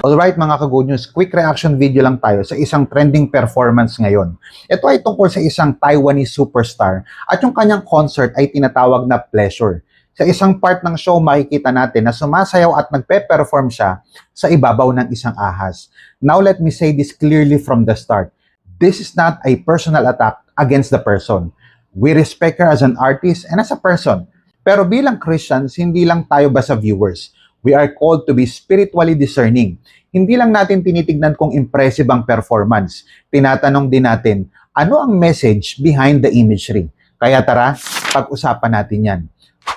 Alright mga ka-good news, quick reaction video lang tayo sa isang trending performance ngayon. Ito ay tungkol sa isang Taiwanese superstar at yung kanyang concert ay tinatawag na Pleasure. Sa isang part ng show, makikita natin na sumasayaw at nagpe-perform siya sa ibabaw ng isang ahas. Now let me say this clearly from the start. This is not a personal attack against the person. We respect her as an artist and as a person. Pero bilang Christians, hindi lang tayo basta viewers. We are called to be spiritually discerning. Hindi lang natin tinitignan kung impressive ang performance. Tinatanong din natin, ano ang message behind the imagery? Kaya tara, pag-usapan natin yan.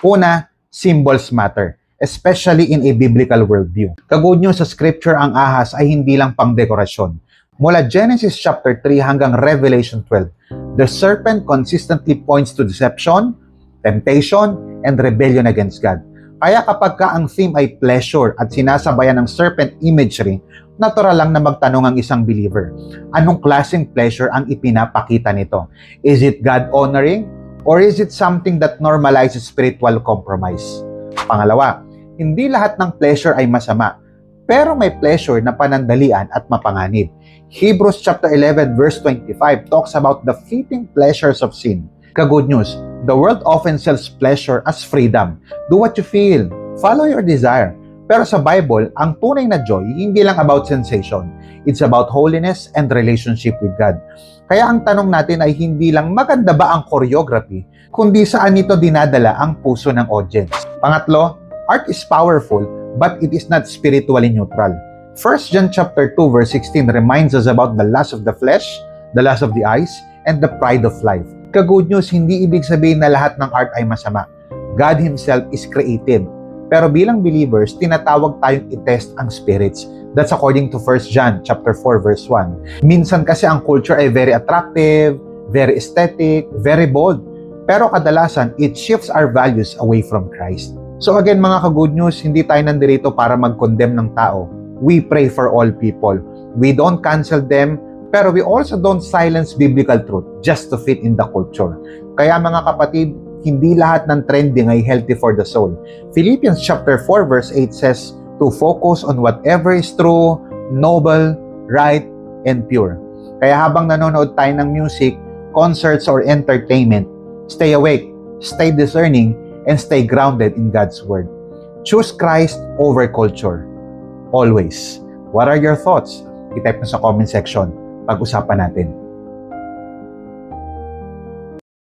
Una, symbols matter, especially in a biblical worldview. Ka-good news sa scripture, ang ahas ay hindi lang pang-dekorasyon. Mula Genesis chapter 3 hanggang Revelation 12, the serpent consistently points to deception, temptation, and rebellion against God. Kaya kapag ka ang theme ay pleasure at sinasabayan ng serpent imagery, natural lang na magtanong ang isang believer, anong klaseng pleasure ang ipinapakita nito? Is it God-honoring? Or is it something that normalizes spiritual compromise? Pangalawa, hindi lahat ng pleasure ay masama, pero may pleasure na panandalian at mapanganib. Hebrews chapter 11 verse 25 talks about the fleeting pleasures of sin. Ka-good news, the world often sells pleasure as freedom. Do what you feel. Follow your desire. Pero sa Bible, ang tunay na joy, hindi lang about sensation. It's about holiness and relationship with God. Kaya ang tanong natin ay hindi lang maganda ba ang choreography, kundi saan ito dinadala ang puso ng audience. Pangatlo, art is powerful, but it is not spiritually neutral. 1 John chapter 2 verse 16 reminds us about the lust of the flesh, the lust of the eyes, and the pride of life. Ka-good news, hindi ibig sabihin na lahat ng art ay masama. God Himself is creative. Pero bilang believers, tinatawag tayong i-test ang spirits. That's according to 1 John chapter 4 verse 1. Minsan kasi ang culture ay very attractive, very aesthetic, very bold. Pero kadalasan, it shifts our values away from Christ. So again mga ka-good news, hindi tayo nandito para mag-condemn ng tao. We pray for all people. We don't cancel them, pero we also don't silence biblical truth just to fit in the culture. Kaya mga kapatid, hindi lahat ng trending ay healthy for the soul. Philippians chapter 4 verse 8 says to focus on whatever is true, noble, right, and pure. Kaya habang nanonood tayo ng music, concerts, or entertainment, stay awake, stay discerning, and stay grounded in God's Word. Choose Christ over culture. Always. What are your thoughts? I-type mo sa comment section. Pag-usapan natin.